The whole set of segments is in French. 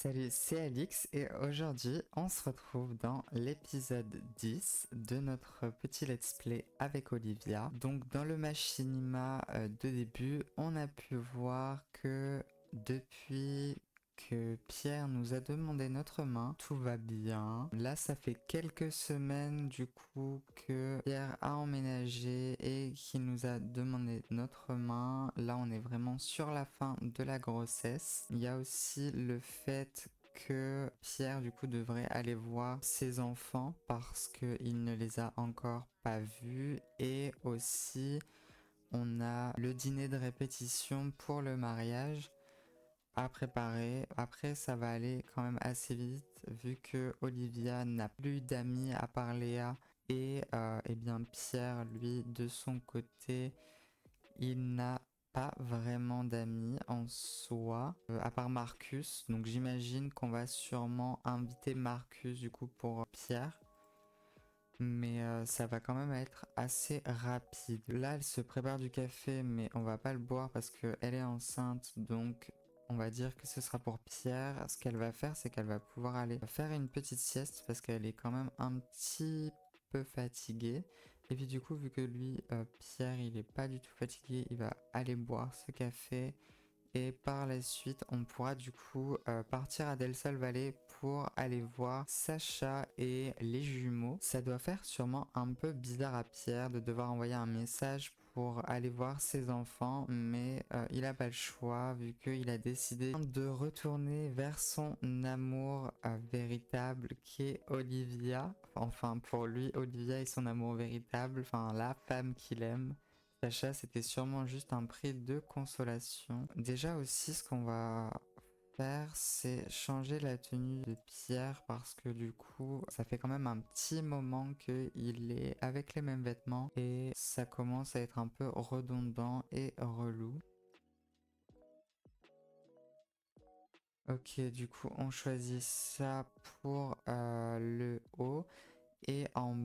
Salut, c'est Alix et aujourd'hui on se retrouve dans l'épisode 10 de notre petit let's play avec Olivia. Donc dans le machinima de début, on a pu voir que depuis que Pierre nous a demandé notre main, tout va bien. Là ça fait quelques semaines du coup que Pierre a emménagé et qu'il nous a demandé notre main. Là on est vraiment sur la fin de la grossesse. Il y a aussi le fait que Pierre du coup devrait aller voir ses enfants parce qu'il ne les a encore pas vus, et aussi on a le dîner de répétition pour le mariage à préparer. Après, ça va aller quand même assez vite vu que Olivia n'a plus d'amis à part Léa et eh bien Pierre, lui, de son côté, il n'a pas vraiment d'amis en soi, à part Marcus. Donc j'imagine qu'on va sûrement inviter Marcus du coup pour Pierre. Mais ça va quand même être assez rapide. Là, elle se prépare du café, mais on va pas le boire parce qu'elle est enceinte. Donc, on va dire que ce sera pour Pierre. Ce qu'elle va faire, c'est qu'elle va pouvoir aller faire une petite sieste parce qu'elle est quand même un petit peu fatiguée. Et puis du coup, vu que lui, Pierre, il est pas du tout fatigué, il va aller boire ce café. Et par la suite, on pourra du coup partir à Del Sol Valley pour aller voir Sacha et les jumeaux. Ça doit faire sûrement un peu bizarre à Pierre de devoir envoyer un message pour aller voir ses enfants, mais il a pas le choix vu qu'il a décidé de retourner vers son amour véritable qui est Olivia. Enfin, pour lui, Olivia est son amour véritable, enfin la femme qu'il aime. Sacha, c'était sûrement juste un prix de consolation. Déjà aussi, ce qu'on va faire, c'est changer la tenue de Pierre parce que du coup, ça fait quand même un petit moment qu'il est avec les mêmes vêtements et ça commence à être un peu redondant et relou. Ok, du coup, on choisit ça pour le haut, et en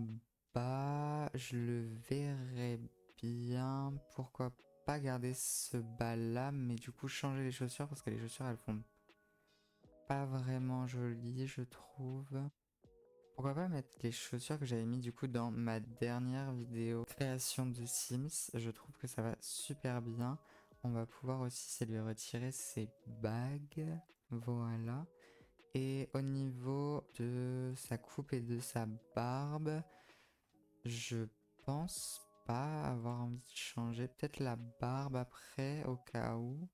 bas, je le verrai bien. Pourquoi pas garder ce bas là, mais du coup changer les chaussures parce que les chaussures elles font pas vraiment jolies, je trouve. Pourquoi pas mettre les chaussures que j'avais mis du coup dans ma dernière vidéo création de Sims. Je trouve que ça va super bien. On va pouvoir aussi c'est lui retirer ses bagues. Voilà. Et au niveau de sa coupe et de sa barbe, je pense pas avoir envie de changer. Peut-être la barbe après, au cas où.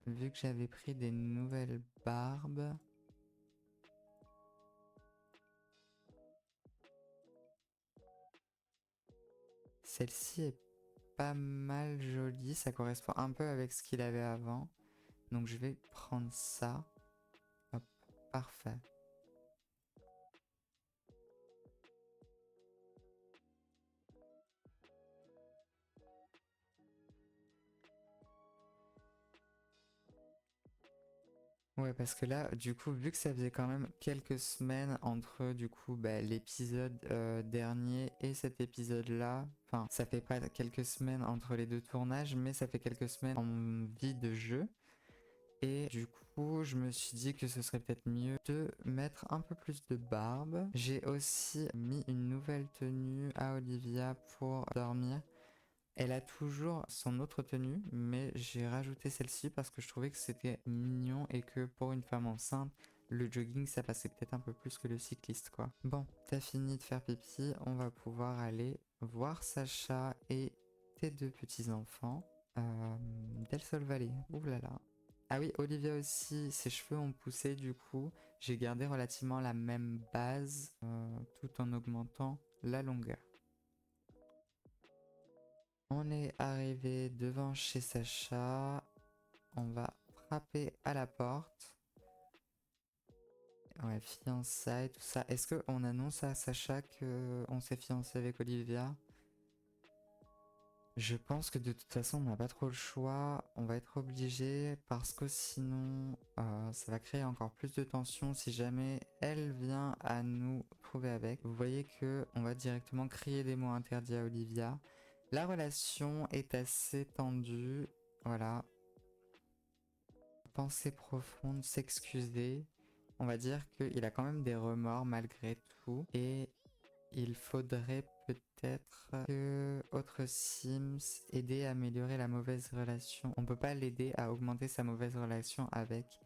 Vu que j'avais pris des nouvelles barbes. Celle-ci est pas mal jolie. Ça correspond un peu avec ce qu'il avait avant. Donc je vais prendre ça. Hop, parfait. Ouais, parce que là, du coup, vu que ça faisait quand même quelques semaines entre, du coup, l'épisode dernier et cet épisode-là, enfin, ça fait pas quelques semaines entre les deux tournages, mais ça fait quelques semaines en vie de jeu. Et du coup, je me suis dit que ce serait peut-être mieux de mettre un peu plus de barbe. J'ai aussi mis une nouvelle tenue à Olivia pour dormir. Elle a toujours son autre tenue, mais j'ai rajouté celle-ci parce que je trouvais que c'était mignon et que pour une femme enceinte, le jogging ça passait peut-être un peu plus que le cycliste quoi. Bon, t'as fini de faire pipi, on va pouvoir aller voir Sacha et tes deux petits-enfants. Del Sol Valley, oulala. Ah oui, Olivia aussi, ses cheveux ont poussé du coup. J'ai gardé relativement la même base tout en augmentant la longueur. On est arrivé devant chez Sacha. On va frapper à la porte. Ouais, fiançailles, tout ça. Est-ce qu'on annonce à Sacha qu'on s'est fiancé avec Olivia? Je pense que de toute façon, on n'a pas trop le choix. On va être obligé parce que sinon, ça va créer encore plus de tension si jamais elle vient à nous trouver avec. Vous voyez que on va directement crier des mots interdits à Olivia. La relation est assez tendue. Voilà. pensée profonde, s'excuser. On va dire qu'il a quand même des remords malgré tout. Et il faudrait peut-être que autre Sims aider à améliorer la mauvaise relation. On peut pas l'aider à augmenter sa mauvaise relation avec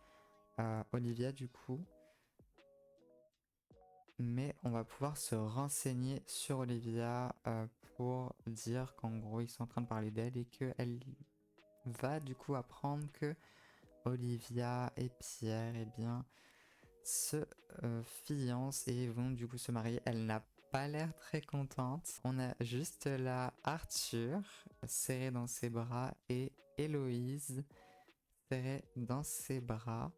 Olivia du coup. Mais on va pouvoir se renseigner sur Olivia pour dire qu'en gros ils sont en train de parler d'elle et qu'elle va du coup apprendre que Olivia et Pierre eh bien se fiancent et vont du coup se marier. Elle n'a pas l'air très contente. On a juste là Arthur serré dans ses bras et Héloïse serrée dans ses bras.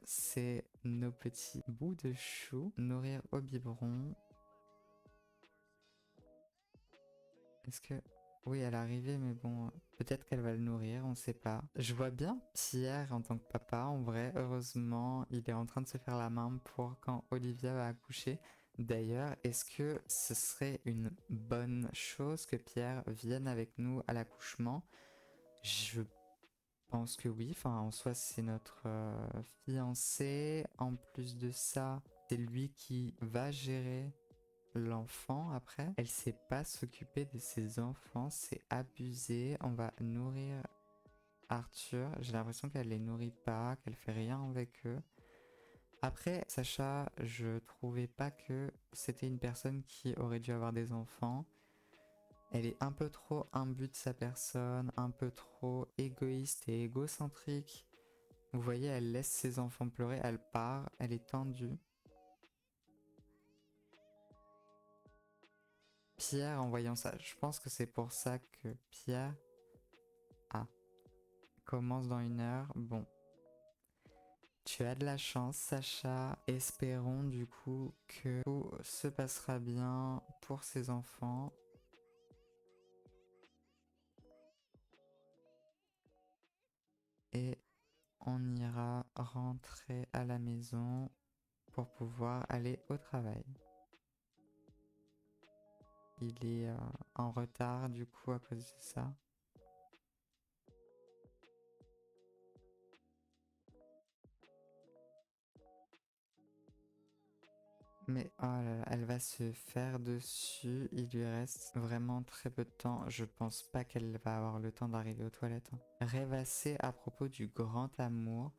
C'est nos petits bouts de chou. Nourrir au biberon. Est-ce que... Oui, elle est arrivée, mais bon, peut-être qu'elle va le nourrir, on sait pas. Je vois bien Pierre en tant que papa, en vrai, heureusement, il est en train de se faire la main pour quand Olivia va accoucher. D'ailleurs, est-ce que ce serait une bonne chose que Pierre vienne avec nous à l'accouchement? Je pense que oui, enfin en soi c'est notre fiancé. En plus de ça, c'est lui qui va gérer l'enfant après. Elle sait pas s'occuper de ses enfants, c'est abusé. On va nourrir Arthur. J'ai l'impression qu'elle les nourrit pas, qu'elle fait rien avec eux. Après, Sacha, je trouvais pas que c'était une personne qui aurait dû avoir des enfants. Elle est un peu trop imbue de sa personne, un peu trop égoïste et égocentrique. Vous voyez, elle laisse ses enfants pleurer, elle part, elle est tendue. Pierre, en voyant ça, je pense que c'est pour ça que Pierre commence dans 1 heure. Bon, tu as de la chance, Sacha. Espérons du coup que tout se passera bien pour ses enfants. Et on ira rentrer à la maison pour pouvoir aller au travail. Il est en retard du coup à cause de ça. Mais oh là là, elle va se faire dessus. Il lui reste vraiment très peu de temps. Je pense pas qu'elle va avoir le temps d'arriver aux toilettes, hein. Rêvasser à propos du grand amour.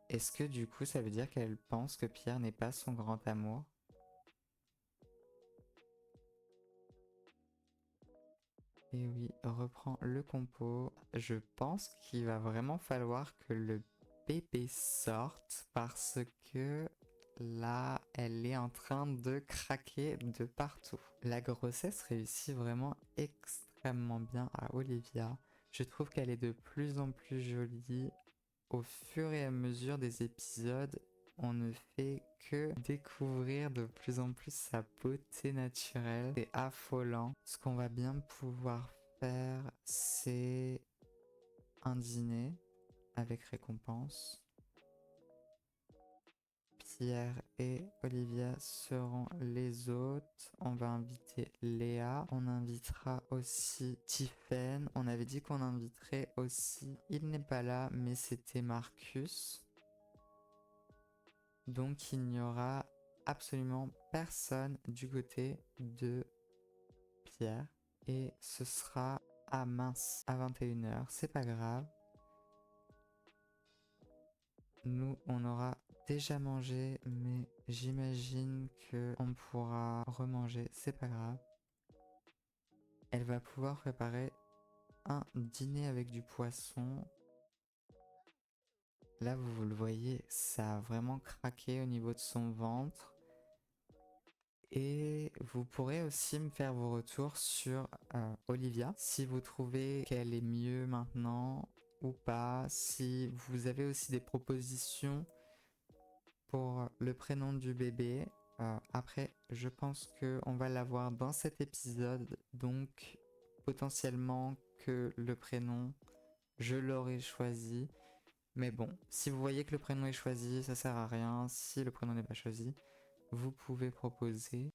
Est-ce que du coup ça veut dire qu'elle pense que Pierre n'est pas son grand amour? Et oui, reprends le compo. Je pense qu'il va vraiment falloir que le bébé sorte parce que là, elle est en train de craquer de partout. La grossesse réussit vraiment extrêmement bien à Olivia. Je trouve qu'elle est de plus en plus jolie. Au fur et à mesure des épisodes, on ne fait que découvrir de plus en plus sa beauté naturelle. C'est affolant. Ce qu'on va bien pouvoir faire, c'est un dîner avec récompense. Pierre et Olivia seront les hôtes. On va inviter Léa. On invitera aussi Tiffen. On avait dit qu'on inviterait aussi... Il n'est pas là, mais c'était Marcus. Donc il n'y aura absolument personne du côté de Pierre. Et ce sera à mince à 21 h. C'est pas grave. Nous, on aura déjà mangé, mais j'imagine que on pourra remanger. C'est pas grave. Elle va pouvoir préparer un dîner avec du poisson. Là, vous le voyez, ça a vraiment craqué au niveau de son ventre. Et vous pourrez aussi me faire vos retours sur Olivia, si vous trouvez qu'elle est mieux maintenant ou pas, si vous avez aussi des propositions pour le prénom du bébé. Après, je pense qu'on va l'avoir dans cet épisode, donc potentiellement que le prénom, je l'aurai choisi. Mais bon, si vous voyez que le prénom est choisi, ça sert à rien. Si le prénom n'est pas choisi, vous pouvez proposer.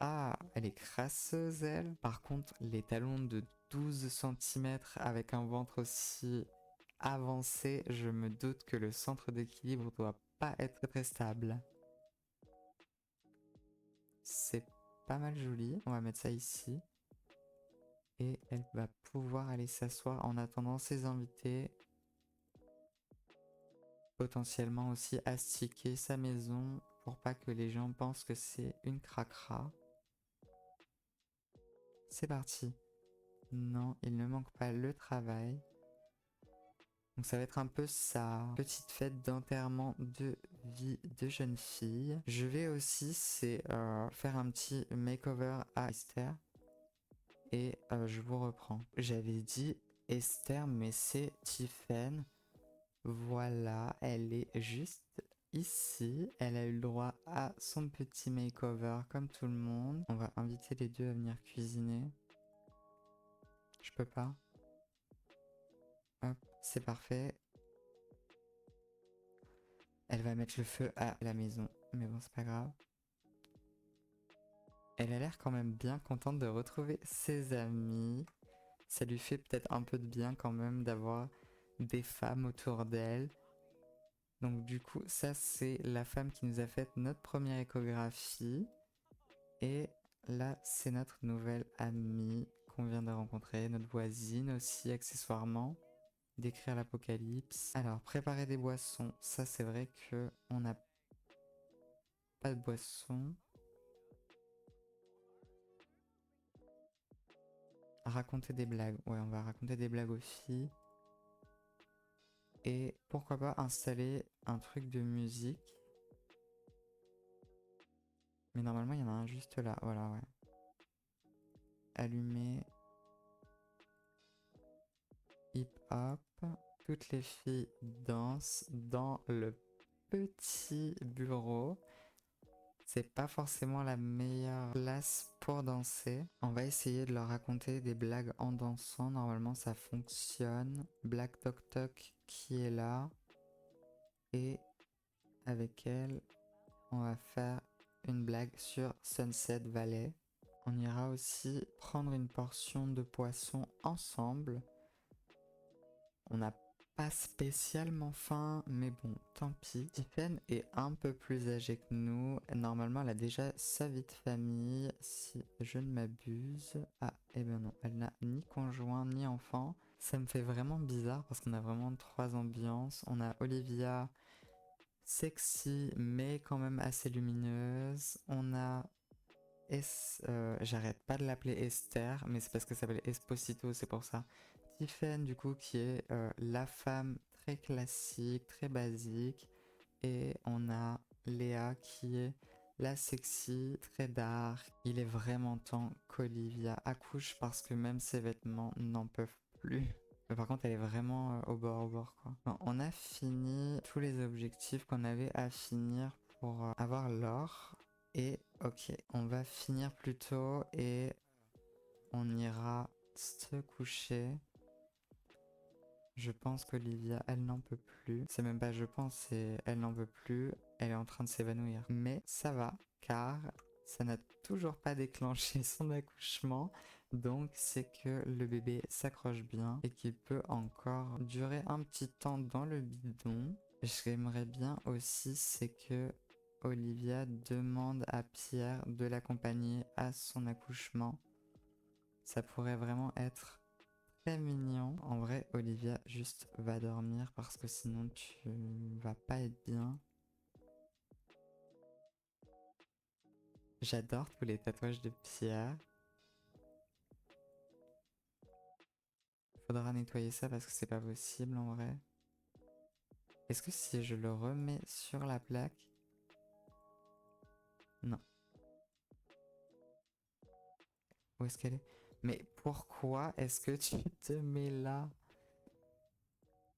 Ah, elle est crasseuse, elle. Par contre, les talons de 12 centimètres avec un ventre aussi avancé, je me doute que le centre d'équilibre doit pas être très stable. C'est pas mal joli. On va mettre ça ici. Et elle va pouvoir aller s'asseoir en attendant ses invités. Potentiellement aussi astiquer sa maison pour pas que les gens pensent que c'est une cracra. C'est parti. Non, il ne manque pas le travail. Donc ça va être un peu sa petite fête d'enterrement de vie de jeune fille. Je vais aussi faire un petit makeover à Esther. Et je vous reprends. J'avais dit Esther, mais c'est Tiffen. Voilà, elle est juste ici. Elle a eu le droit à son petit makeover comme tout le monde. On va inviter les deux à venir cuisiner. Je peux pas. Hop, c'est parfait. Elle va mettre le feu à la maison. Mais bon, c'est pas grave. Elle a l'air quand même bien contente de retrouver ses amis. Ça lui fait peut-être un peu de bien quand même d'avoir des femmes autour d'elle. Donc du coup, ça c'est la femme qui nous a fait notre première échographie. Et là, c'est notre nouvelle amie qu'on vient de rencontrer, notre voisine aussi accessoirement. Décrire l'apocalypse. Alors, préparer des boissons. Ça, c'est vrai que on n'a pas de boisson. Raconter des blagues. Ouais, on va raconter des blagues aux filles. Et pourquoi pas installer un truc de musique. Mais normalement, il y en a un juste là. Voilà, ouais. Allumer. Hip-hop. Toutes les filles dansent dans le petit bureau. C'est pas forcément la meilleure place pour danser. On va essayer de leur raconter des blagues en dansant. Normalement, ça fonctionne. Black Tok Tok qui est là. Et avec elle, on va faire une blague sur Sunset Valley. On ira aussi prendre une portion de poisson ensemble. On n'a pas spécialement faim, mais bon, tant pis. Tiffen est un peu plus âgée que nous. Normalement, elle a déjà sa vie de famille, si je ne m'abuse. Ah, eh ben non, elle n'a ni conjoint ni enfant. Ça me fait vraiment bizarre parce qu'on a vraiment trois ambiances. On a Olivia, sexy, mais quand même assez lumineuse. On a j'arrête pas de l'appeler Esther, mais c'est parce qu'elle s'appelle Esposito, c'est pour ça. Tiffen, du coup, qui est la femme très classique, très basique. Et on a Léa, qui est la sexy, très dark. Il est vraiment temps qu'Olivia accouche parce que même ses vêtements n'en peuvent plus. Mais par contre, elle est vraiment au bord, quoi. Bon, on a fini tous les objectifs qu'on avait à finir pour avoir l'or. Et ok, on va finir plus tôt et on ira se coucher. Je pense qu'Olivia, elle n'en peut plus. C'est même pas je pense, c'est elle n'en veut plus. Elle est en train de s'évanouir. Mais ça va, car ça n'a toujours pas déclenché son accouchement. Donc c'est que le bébé s'accroche bien et qu'il peut encore durer un petit temps dans le bidon. J'aimerais bien aussi, c'est que Olivia demande à Pierre de l'accompagner à son accouchement. Ça pourrait vraiment être très mignon. En vrai, Olivia juste va dormir parce que sinon tu vas pas être bien. J'adore tous les tatouages de Pierre. Faudra nettoyer ça parce que c'est pas possible en vrai. Est-ce que si je le remets sur la plaque... Non. Où est-ce qu'elle est? Mais pourquoi est-ce que tu te mets là?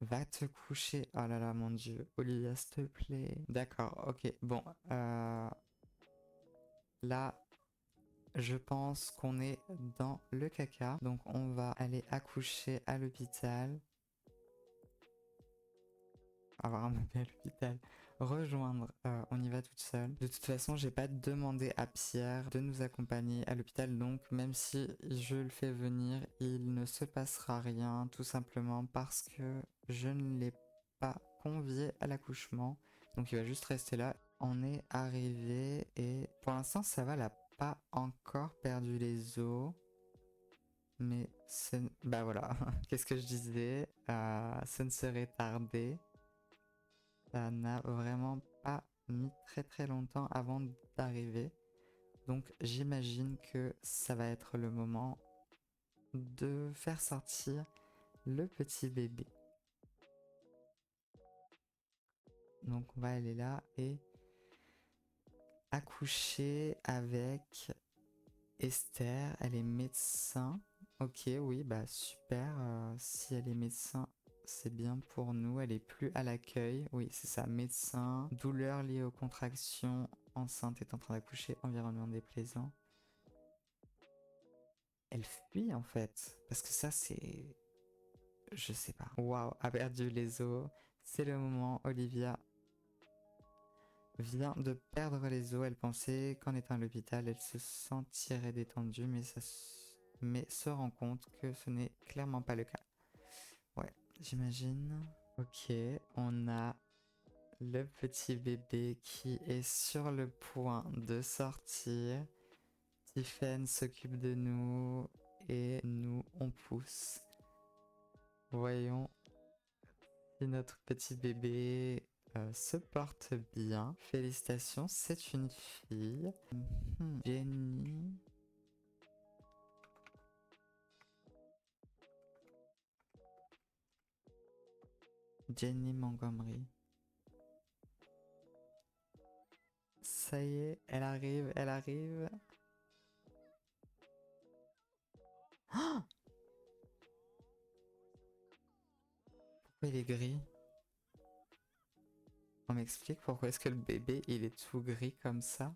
Va te coucher. Oh là là, mon dieu. Olivia, s'il te plaît. D'accord, ok. Bon, là, je pense qu'on est dans le caca. Donc, on va aller accoucher à l'hôpital. avoir un bébé à l'hôpital, rejoindre, on y va toute seule. De toute façon, j'ai pas demandé à Pierre de nous accompagner à l'hôpital, donc même si je le fais venir, il ne se passera rien, tout simplement parce que je ne l'ai pas convié à l'accouchement. Donc il va juste rester là. On est arrivé et pour l'instant ça va, elle a pas encore perdu les os. Mais bah voilà, qu'est-ce que je disais, ce ne serait tardé. Ça n'a vraiment pas mis très très longtemps avant d'arriver. Donc j'imagine que ça va être le moment de faire sortir le petit bébé. Donc on va aller là et accoucher avec Esther. Elle est médecin. Ok, oui, bah super. Si elle est médecin, c'est bien pour nous. Elle est plus à l'accueil. Oui, c'est ça, médecin. Douleur liée aux contractions. Enceinte est en train d'accoucher. Environnement déplaisant. Elle fuit en fait. Parce que ça, c'est. Je sais pas. Waouh, a perdu les os. C'est le moment. Olivia vient de perdre les os. Elle pensait qu'en étant à l'hôpital, elle se sentirait détendue, mais se rend compte que ce n'est clairement pas le cas. Ouais, j'imagine. Ok, on a le petit bébé qui est sur le point de sortir. Tiffen s'occupe de nous et nous on pousse. Voyons si notre petit bébé se porte bien. Félicitations, c'est une fille. Jenny. Jenny Montgomery. Ça y est, elle arrive, elle arrive. Oh, pourquoi il est gris? On m'explique pourquoi est-ce que le bébé il est tout gris comme ça?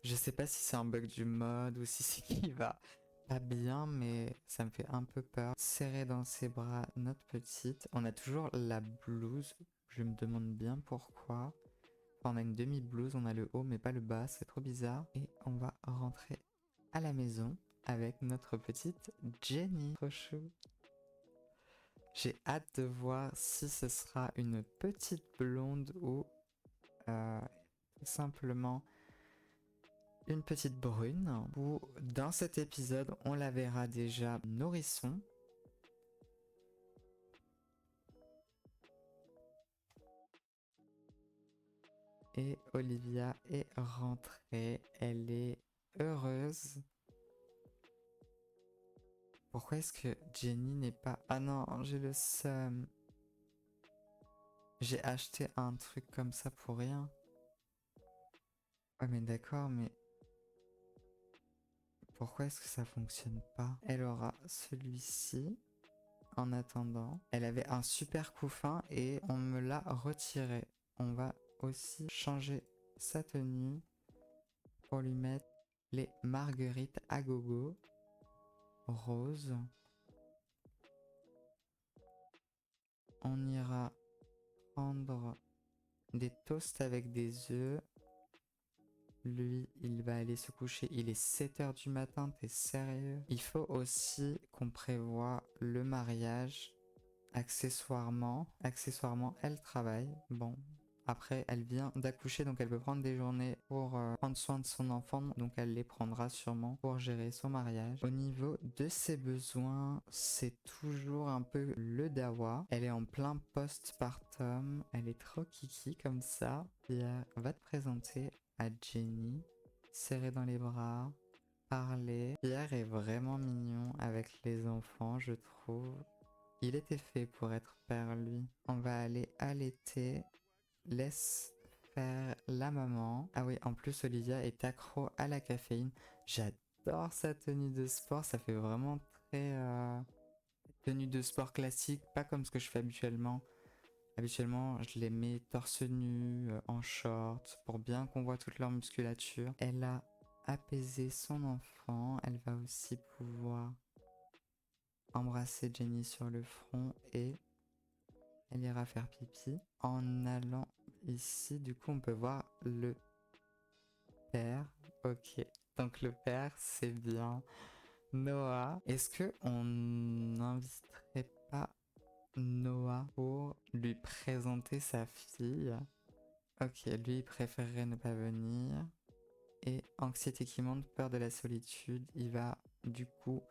Je sais pas si c'est un bug du mode ou si c'est qu'il va pas bien, mais ça me fait un peu peur. Serrer dans ses bras notre petite. On a toujours la blouse. Je me demande bien pourquoi. Enfin, on a une demi-blouse, on a le haut mais pas le bas, c'est trop bizarre. Et on va rentrer à la maison avec notre petite Jenny. Trop chou. J'ai hâte de voir si ce sera une petite blonde ou tout simplement une petite brune. Ou dans cet épisode, on la verra déjà nourrisson. Et Olivia est rentrée, elle est heureuse. Pourquoi est-ce que Jenny n'est pas... Ah non, j'ai le seum. J'ai acheté un truc comme ça pour rien. Ouais mais d'accord, mais... Pourquoi est-ce que ça fonctionne pas? Elle aura celui-ci. En attendant, elle avait un super couffin et on me l'a retiré. On va aussi changer sa tenue pour lui mettre les marguerites à gogo rose. On ira prendre des toasts avec des œufs. Lui, il va aller se coucher. Il est 7 h du matin, t'es sérieux? Il faut aussi qu'on prévoie le mariage. Accessoirement, elle travaille. Bon, après, elle vient d'accoucher, donc elle peut prendre des journées pour prendre soin de son enfant, donc elle les prendra sûrement pour gérer son mariage. Au niveau de ses besoins, c'est toujours un peu le dawa. Elle est en plein postpartum, elle est trop kiki comme ça. Pierre va te présenter à Jenny, serrée dans les bras, parler. Pierre est vraiment mignon avec les enfants, je trouve. Il était fait pour être père, lui. On va aller allaiter. Laisse faire la maman. Ah oui, en plus, Olivia est accro à la caféine. J'adore sa tenue de sport. Ça fait vraiment très tenue de sport classique. Pas comme ce que je fais habituellement. Habituellement, je les mets torse nu, en short, pour bien qu'on voit toute leur musculature. Elle a apaisé son enfant. Elle va aussi pouvoir embrasser Jenny sur le front et elle ira faire pipi. En allant ici, du coup, on peut voir le père. Ok, donc le père, c'est bien Noah. Est-ce que on n'inviterait pas Noah pour lui présenter sa fille? Ok, lui, il préférerait ne pas venir. Et anxiété qui monte, peur de la solitude, il va du coup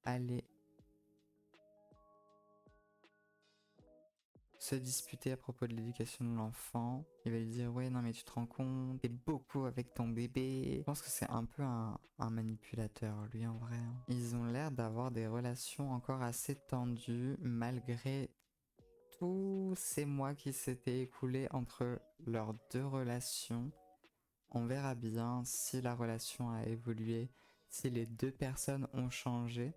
aller se disputer à propos de l'éducation de l'enfant. Il va lui dire ouais non mais tu te rends compte, t'es beaucoup avec ton bébé. Je pense que c'est un peu un manipulateur lui en vrai, hein. Ils ont l'air d'avoir des relations encore assez tendues malgré tous ces mois qui s'étaient écoulés entre leurs deux relations. On verra bien si la relation a évolué, si les deux personnes ont changé.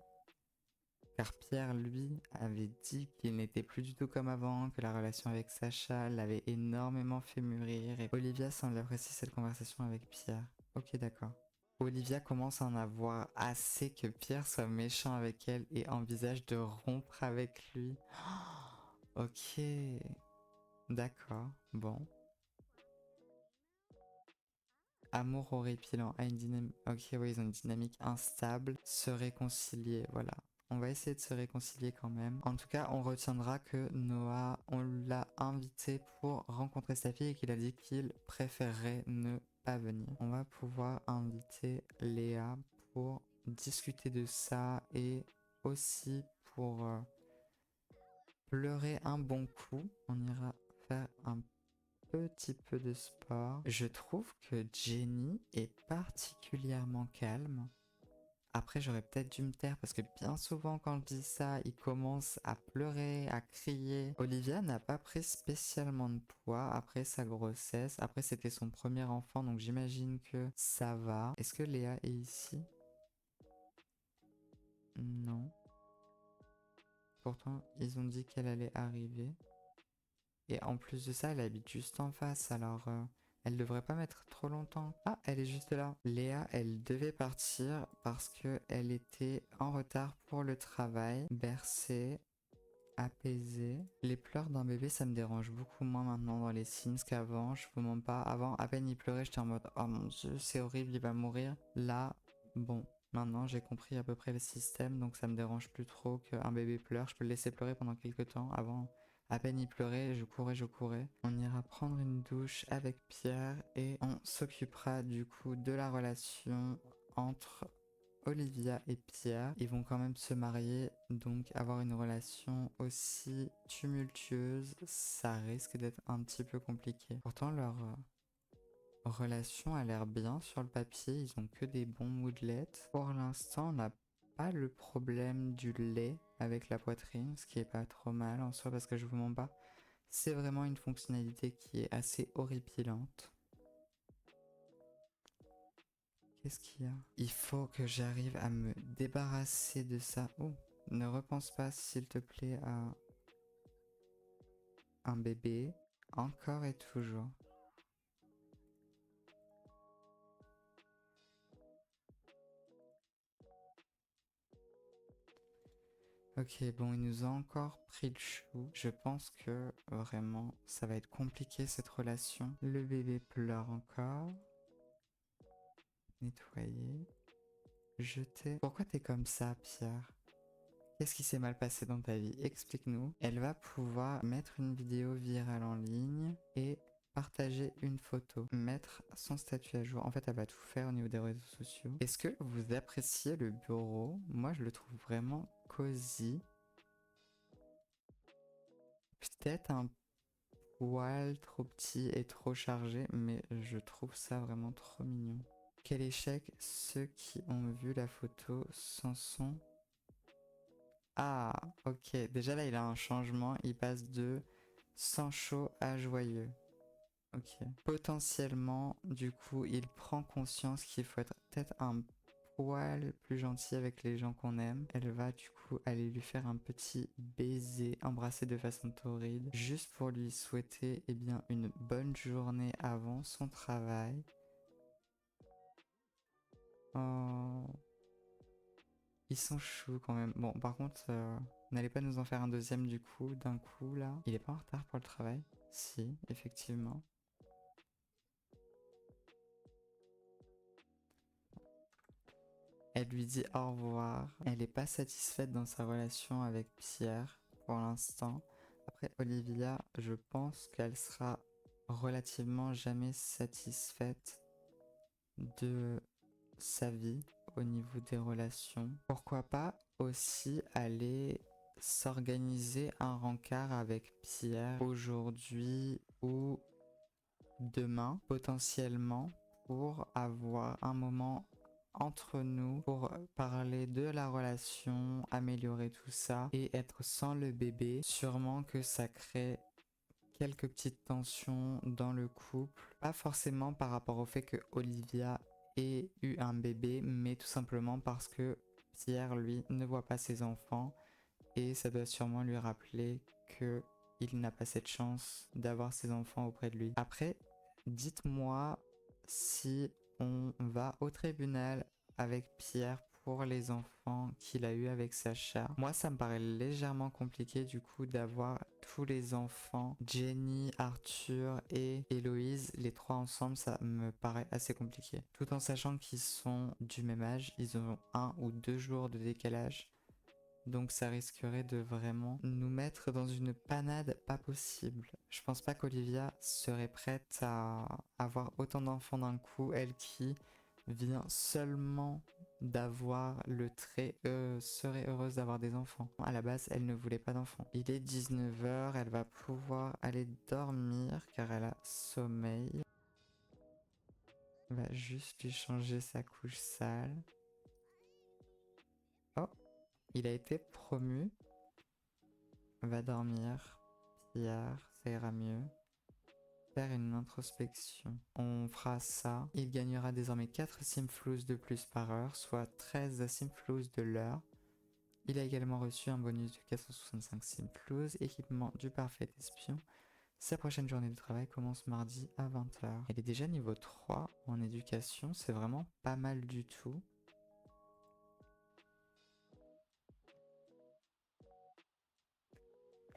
Car Pierre, lui, avait dit qu'il n'était plus du tout comme avant, que la relation avec Sacha l'avait énormément fait mûrir, et Olivia semble apprécier cette conversation avec Pierre. Ok, d'accord. Olivia commence à en avoir assez que Pierre soit méchant avec elle et envisage de rompre avec lui. Ok, d'accord, bon. Amour horripilant a une dynamique... Ok, oui, ils ont une dynamique instable. Se réconcilier, voilà. On va essayer de se réconcilier quand même. En tout cas, on retiendra que Noah, on l'a invité pour rencontrer sa fille et qu'il a dit qu'il préférerait ne pas venir. On va pouvoir inviter Léa pour discuter de ça et aussi pour pleurer un bon coup. On ira faire un petit peu de sport. Je trouve que Jenny est particulièrement calme. Après, j'aurais peut-être dû me taire parce que bien souvent, quand je dis ça, il commence à pleurer, à crier. Olivia n'a pas pris spécialement de poids après sa grossesse. Après, c'était son premier enfant, donc j'imagine que ça va. Est-ce que Léa est ici? Non. Pourtant, ils ont dit qu'elle allait arriver. Et en plus de ça, elle habite juste en face, alors elle devrait pas mettre trop longtemps. Ah, elle est juste là. Léa, elle devait partir parce que elle était en retard pour le travail, bercée, apaisée. Les pleurs d'un bébé, ça me dérange beaucoup moins maintenant dans les Sims qu'avant. Je vous mens pas. Avant, à peine il pleurait, j'étais en mode oh mon dieu, c'est horrible, il va mourir. Là, bon. Maintenant, j'ai compris à peu près le système, donc ça me dérange plus trop qu'un bébé pleure. Je peux le laisser pleurer pendant quelques temps. Avant, à peine il pleurait, je courais, je courais. On ira prendre une douche avec Pierre et on s'occupera du coup de la relation entre Olivia et Pierre. Ils vont quand même se marier, donc avoir une relation aussi tumultueuse, ça risque d'être un petit peu compliqué. Pourtant, leur relation a l'air bien sur le papier, ils ont que des bons moodlets. Pour l'instant, on n'a pas le problème du lait avec la poitrine, ce qui est pas trop mal en soi parce que je vous mens pas. C'est vraiment une fonctionnalité qui est assez horripilante. Qu'est-ce qu'il y a? Il faut que j'arrive à me débarrasser de ça. Oh, ne repense pas s'il te plaît à un bébé. Encore et toujours. Ok, bon, il nous a encore pris le chou. Je pense que vraiment, ça va être compliqué cette relation. Le bébé pleure encore. Nettoyer. Jeter. Pourquoi t'es comme ça, Pierre? Qu'est-ce qui s'est mal passé dans ta vie? Explique-nous. Elle va pouvoir mettre une vidéo virale en ligne et partager une photo, mettre son statut à jour. En fait, elle va tout faire au niveau des réseaux sociaux. Est-ce que vous appréciez le bureau? Moi, je le trouve vraiment cosy. Peut-être un poil trop petit et trop chargé, mais je trouve ça vraiment trop mignon. Quel échec, ceux qui ont vu la photo s'en sont... Ah, ok. Déjà là, il a un changement. Il passe de sans chaud à joyeux. Ok. Potentiellement, du coup, il prend conscience qu'il faut être peut-être un poil plus gentil avec les gens qu'on aime. Elle va du coup aller lui faire un petit baiser, embrasser de façon torride, juste pour lui souhaiter eh bien, une bonne journée avant son travail. Oh. Ils sont choux quand même. Bon, par contre, n'allez pas nous en faire un deuxième du coup, d'un coup là. Il est pas en retard pour le travail? Si, effectivement. Elle lui dit au revoir. Elle est pas satisfaite dans sa relation avec Pierre pour l'instant. Après, Olivia, je pense qu'elle sera relativement jamais satisfaite de sa vie au niveau des relations. Pourquoi pas aussi aller s'organiser un rencard avec Pierre aujourd'hui ou demain potentiellement pour avoir un moment entre nous pour parler de la relation, améliorer tout ça et être sans le bébé. Sûrement que ça crée quelques petites tensions dans le couple. Pas forcément par rapport au fait que Olivia ait eu un bébé, mais tout simplement parce que Pierre, lui, ne voit pas ses enfants et ça doit sûrement lui rappeler que il n'a pas cette chance d'avoir ses enfants auprès de lui. Après, dites-moi si on va au tribunal avec Pierre pour les enfants qu'il a eu avec Sacha. Moi, ça me paraît légèrement compliqué du coup d'avoir tous les enfants, Jenny, Arthur et Héloïse, les trois ensemble, ça me paraît assez compliqué. Tout en sachant qu'ils sont du même âge, ils ont 1 ou 2 jours de décalage. Donc ça risquerait de vraiment nous mettre dans une panade pas possible. Je pense pas qu'Olivia serait prête à avoir autant d'enfants d'un coup, elle qui vient seulement d'avoir le trait serait heureuse d'avoir des enfants. À la base, elle ne voulait pas d'enfants. Il est 19h, elle va pouvoir aller dormir car elle a sommeil. On va juste lui changer sa couche sale. Oh, il a été promu. Va dormir, Pierre, ça ira mieux. Faire une introspection. On fera ça. Il gagnera désormais 4 simflous de plus par heure, soit 13 simflous de l'heure. Il a également reçu un bonus de 465 simflous, équipement du parfait espion. Sa prochaine journée de travail commence mardi à 20h. Elle est déjà niveau 3 en éducation, c'est vraiment pas mal du tout.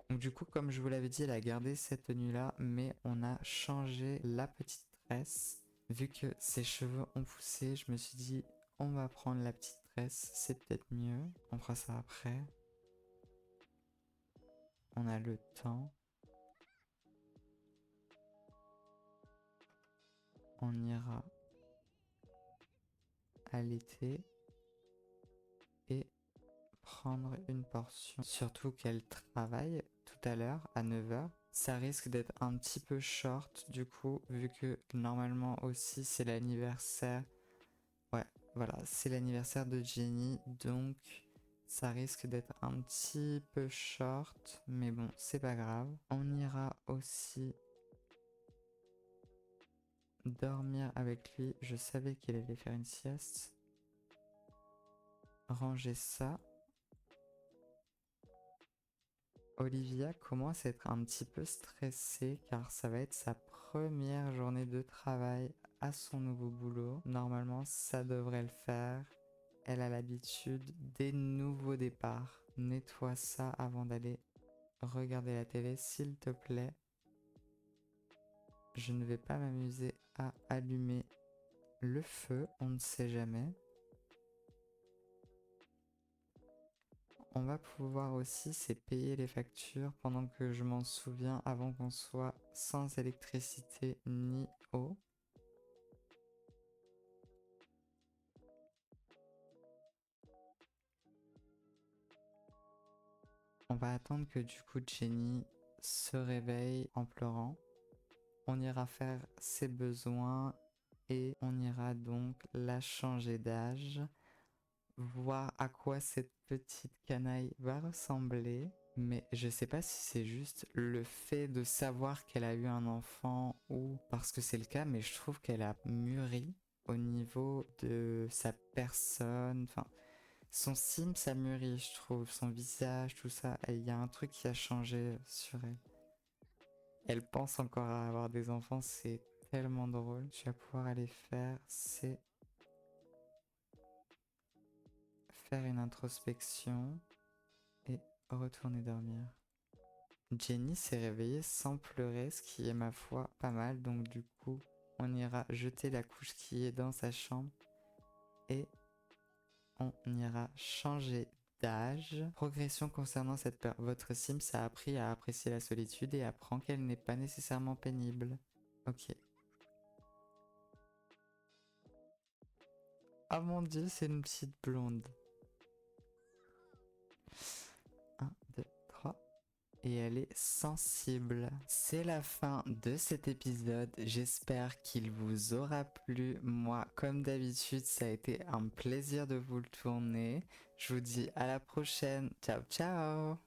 Donc du coup, comme je vous l'avais dit, elle a gardé cette tenue-là, mais on a changé la petite tresse. Vu que ses cheveux ont poussé, je me suis dit, on va prendre la petite tresse, c'est peut-être mieux. On fera ça après. On a le temps. On ira à l'été et prendre une portion. Surtout qu'elle travaille tout à l'heure à 9h. Ça risque d'être un petit peu short du coup, vu que normalement aussi c'est l'anniversaire. Ouais, voilà, c'est l'anniversaire de Jenny, donc ça risque d'être un petit peu short, mais bon, c'est pas grave. On ira aussi dormir avec lui. Je savais qu'il allait faire une sieste. Ranger ça. Olivia commence à être un petit peu stressée car ça va être sa première journée de travail à son nouveau boulot. Normalement, ça devrait le faire. Elle a l'habitude des nouveaux départs. Nettoie ça avant d'aller regarder la télé, s'il te plaît. Je ne vais pas m'amuser à allumer le feu, on ne sait jamais. On va pouvoir aussi, c'est payer les factures pendant que je m'en souviens avant qu'on soit sans électricité ni eau. On va attendre que du coup Jenny se réveille en pleurant. On ira faire ses besoins et on ira donc la changer d'âge. Voir à quoi cette petite canaille va ressembler. Mais je sais pas si c'est juste le fait de savoir qu'elle a eu un enfant ou parce que c'est le cas, mais je trouve qu'elle a mûri au niveau de sa personne. Enfin, son sim, ça mûrit, je trouve. Son visage, tout ça. Il y a un truc qui a changé sur elle. Elle pense encore à avoir des enfants, c'est tellement drôle. Tu vas pouvoir aller faire ses faire une introspection et retourner dormir. Jenny s'est réveillée sans pleurer, ce qui est ma foi pas mal, donc du coup on ira jeter la couche qui est dans sa chambre et on ira changer d'âge. Progression concernant votre Sims a appris à apprécier la solitude et apprend qu'elle n'est pas nécessairement pénible. Ok. Oh mon dieu, c'est une petite blonde. 1, 2, 3. Et elle est sensible. C'est la fin de cet épisode. J'espère qu'il vous aura plu. Moi, comme d'habitude, ça a été un plaisir de vous le tourner. Je vous dis à la prochaine. Ciao, ciao!